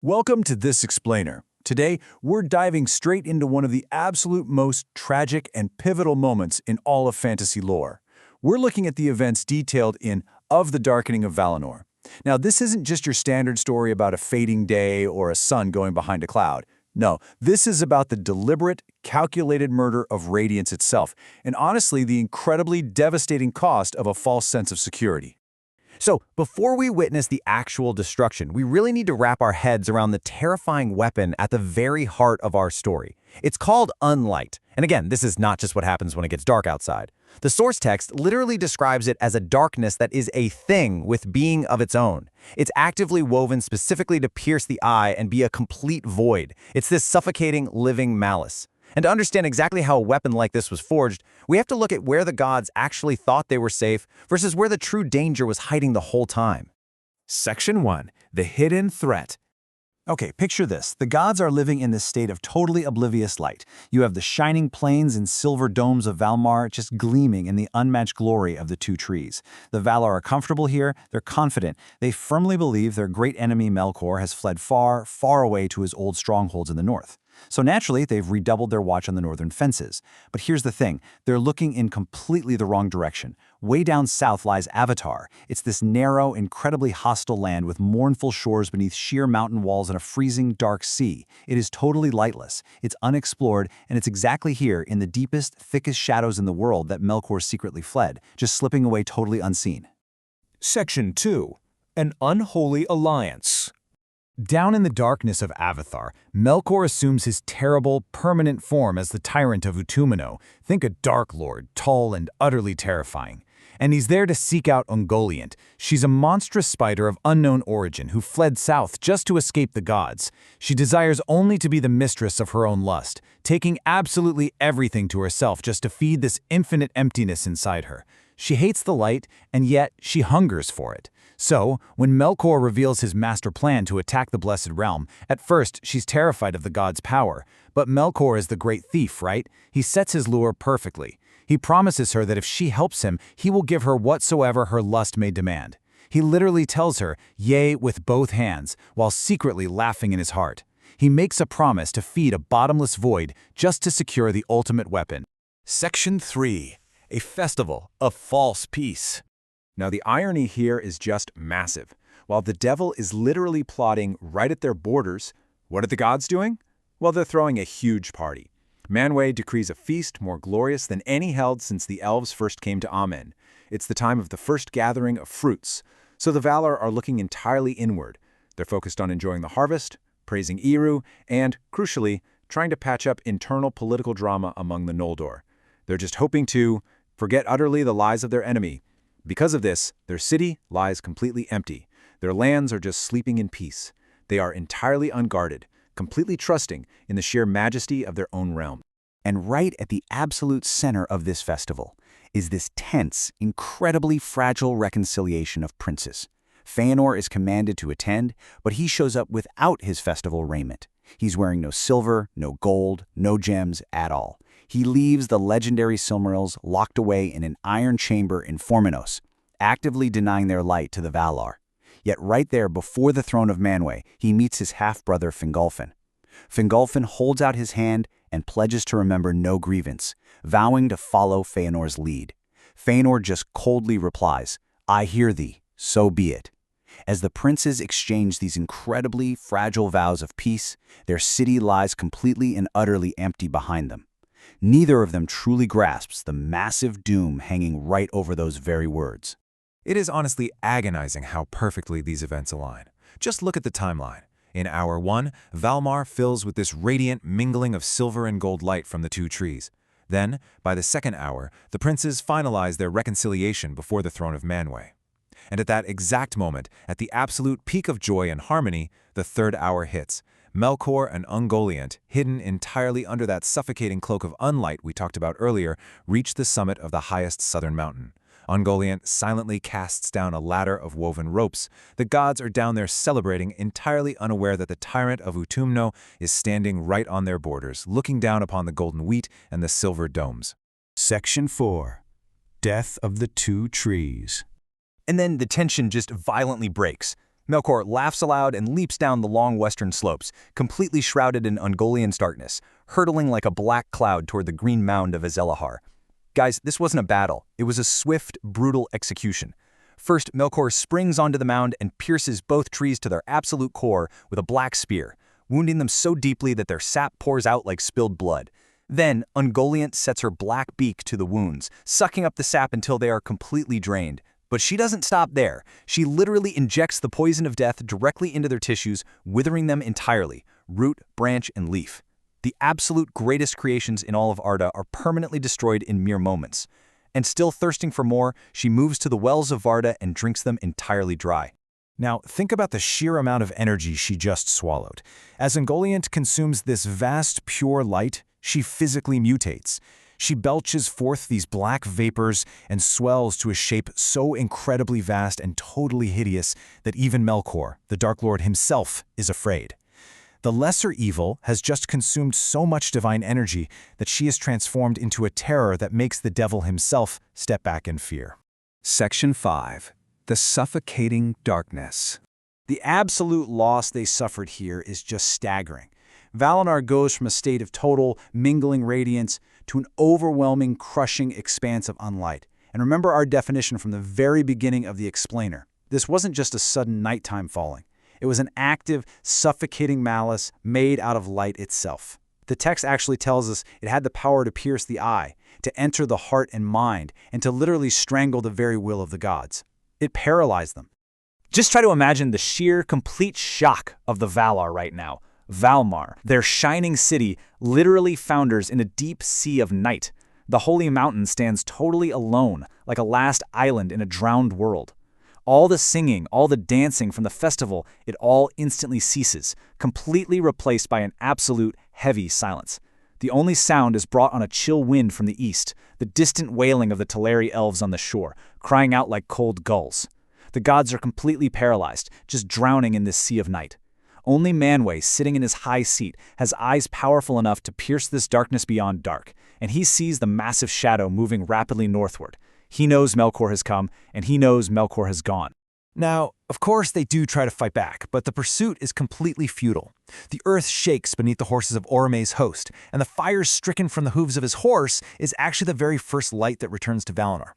Welcome to This Explainer. Today, we're diving straight into one of the absolute most tragic and pivotal moments in all of fantasy lore. We're looking at the events detailed in Of the Darkening of Valinor. Now, this isn't just your standard story about a fading day or a sun going behind a cloud. No, this is about the deliberate, calculated murder of Radiance itself, and honestly, the incredibly devastating cost of a false sense of security. So, before we witness the actual destruction, we really need to wrap our heads around the terrifying weapon at the very heart of our story. It's called Unlight. And again, this is not just what happens when it gets dark outside. The source text literally describes it as a darkness that is a thing with being of its own. It's actively woven specifically to pierce the eye and be a complete void. It's this suffocating, living malice. And to understand exactly how a weapon like this was forged, we have to look at where the gods actually thought they were safe versus where the true danger was hiding the whole time. Section 1. The Hidden Threat. Okay, picture this. The gods are living in this state of totally oblivious light. You have the shining plains and silver domes of Valinor just gleaming in the unmatched glory of the two trees. The Valar are comfortable here, they're confident. They firmly believe their great enemy Melkor has fled far, far away to his old strongholds in the north. So naturally, they've redoubled their watch on the northern fences. But here's the thing, they're looking in completely the wrong direction. Way down south lies Avatar. It's this narrow, incredibly hostile land with mournful shores beneath sheer mountain walls and a freezing, dark sea. It is totally lightless, it's unexplored, and it's exactly here, in the deepest, thickest shadows in the world, that Melkor secretly fled, just slipping away totally unseen. Section 2. An Unholy Alliance. Down in the darkness of Avatar, Melkor assumes his terrible, permanent form as the tyrant of Utumno. Think a Dark Lord, tall and utterly terrifying. And he's there to seek out Ungoliant. She's a monstrous spider of unknown origin who fled south just to escape the gods. She desires only to be the mistress of her own lust, taking absolutely everything to herself just to feed this infinite emptiness inside her. She hates the light, and yet she hungers for it. So, when Melkor reveals his master plan to attack the Blessed Realm, at first she's terrified of the god's power. But Melkor is the great thief, right? He sets his lure perfectly. He promises her that if she helps him, he will give her whatsoever her lust may demand. He literally tells her, "Yea," with both hands, while secretly laughing in his heart. He makes a promise to feed a bottomless void just to secure the ultimate weapon. Section 3. A Festival of False Peace. Now, the irony here is just massive. While the devil is literally plotting right at their borders, what are the gods doing? Well, they're throwing a huge party. Manwë decrees a feast more glorious than any held since the Elves first came to Aman. It's the time of the first gathering of fruits. So the Valar are looking entirely inward. They're focused on enjoying the harvest, praising Eru, and, crucially, trying to patch up internal political drama among the Noldor. They're just hoping to forget utterly the lies of their enemy. Because of this, their city lies completely empty. Their lands are just sleeping in peace. They are entirely unguarded, completely trusting in the sheer majesty of their own realm. And right at the absolute center of this festival is this tense, incredibly fragile reconciliation of princes. Feanor is commanded to attend, but he shows up without his festival raiment. He's wearing no silver, no gold, no gems at all. He leaves the legendary Silmarils locked away in an iron chamber in Formenos, actively denying their light to the Valar. Yet right there before the throne of Manwë, he meets his half-brother Fingolfin. Fingolfin holds out his hand and pledges to remember no grievance, vowing to follow Feanor's lead. Feanor just coldly replies, "I hear thee, so be it." As the princes exchange these incredibly fragile vows of peace, their city lies completely and utterly empty behind them. Neither of them truly grasps the massive doom hanging right over those very words. It is honestly agonizing how perfectly these events align. Just look at the timeline. In Hour 1, Valinor fills with this radiant mingling of silver and gold light from the two trees. Then, by the second hour, the princes finalize their reconciliation before the throne of Manwë. And at that exact moment, at the absolute peak of joy and harmony, the third hour hits. Melkor and Ungoliant, hidden entirely under that suffocating cloak of unlight we talked about earlier, reach the summit of the highest southern mountain. Ungoliant silently casts down a ladder of woven ropes. The gods are down there celebrating, entirely unaware that the tyrant of Utumno is standing right on their borders, looking down upon the golden wheat and the silver domes. Section 4. Death of the Two Trees. And then the tension just violently breaks. Melkor laughs aloud and leaps down the long western slopes, completely shrouded in Ungoliant's darkness, hurtling like a black cloud toward the green mound of Azelahar. Guys, this wasn't a battle. It was a swift, brutal execution. First, Melkor springs onto the mound and pierces both trees to their absolute core with a black spear, wounding them so deeply that their sap pours out like spilled blood. Then, Ungoliant sets her black beak to the wounds, sucking up the sap until they are completely drained. But she doesn't stop there. She literally injects the poison of death directly into their tissues, withering them entirely, root, branch, and leaf. The absolute greatest creations in all of Arda are permanently destroyed in mere moments. And still thirsting for more, she moves to the wells of Varda and drinks them entirely dry. Now, think about the sheer amount of energy she just swallowed. As Ungoliant consumes this vast, pure light, she physically mutates. She belches forth these black vapors and swells to a shape so incredibly vast and totally hideous that even Melkor, the Dark Lord himself, is afraid. The lesser evil has just consumed so much divine energy that she is transformed into a terror that makes the devil himself step back in fear. Section 5. The Suffocating Darkness. The absolute loss they suffered here is just staggering. Valinor goes from a state of total, mingling radiance to an overwhelming, crushing expanse of unlight. And remember our definition from the very beginning of the explainer. This wasn't just a sudden nighttime falling. It was an active, suffocating malice made out of light itself. The text actually tells us it had the power to pierce the eye, to enter the heart and mind, and to literally strangle the very will of the gods. It paralyzed them. Just try to imagine the sheer, complete shock of the Valar right now. Valmar, their shining city, literally founders in a deep sea of night. The holy mountain stands totally alone, like a last island in a drowned world. All the singing, all the dancing from the festival, it all instantly ceases, completely replaced by an absolute, heavy silence. The only sound is brought on a chill wind from the east, the distant wailing of the Teleri elves on the shore, crying out like cold gulls. The gods are completely paralyzed, just drowning in this sea of night. Only Manwë, sitting in his high seat, has eyes powerful enough to pierce this darkness beyond dark, and he sees the massive shadow moving rapidly northward. He knows Melkor has come, and he knows Melkor has gone. Now, of course they do try to fight back, but the pursuit is completely futile. The earth shakes beneath the horses of Oromê's host, and the fire stricken from the hooves of his horse is actually the very first light that returns to Valinor.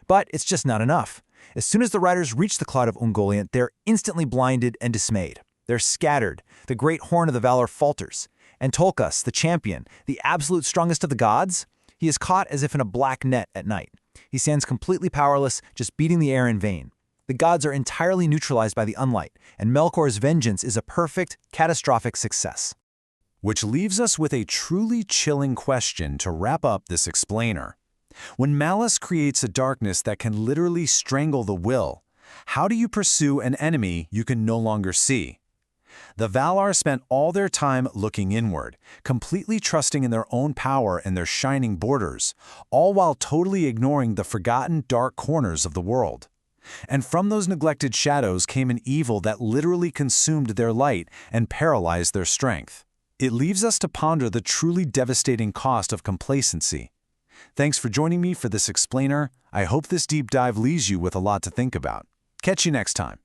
But it's just not enough. As soon as the riders reach the cloud of Ungoliant, they're instantly blinded and dismayed. They're scattered. The great horn of the Valar falters. And Tolkas, the champion, the absolute strongest of the gods, he is caught as if in a black net at night. He stands completely powerless, just beating the air in vain. The gods are entirely neutralized by the unlight, and Melkor's vengeance is a perfect, catastrophic success. Which leaves us with a truly chilling question to wrap up this explainer. When malice creates a darkness that can literally strangle the will, how do you pursue an enemy you can no longer see? The Valar spent all their time looking inward, completely trusting in their own power and their shining borders, all while totally ignoring the forgotten dark corners of the world. And from those neglected shadows came an evil that literally consumed their light and paralyzed their strength. It leaves us to ponder the truly devastating cost of complacency. Thanks for joining me for this explainer. I hope this deep dive leaves you with a lot to think about. Catch you next time.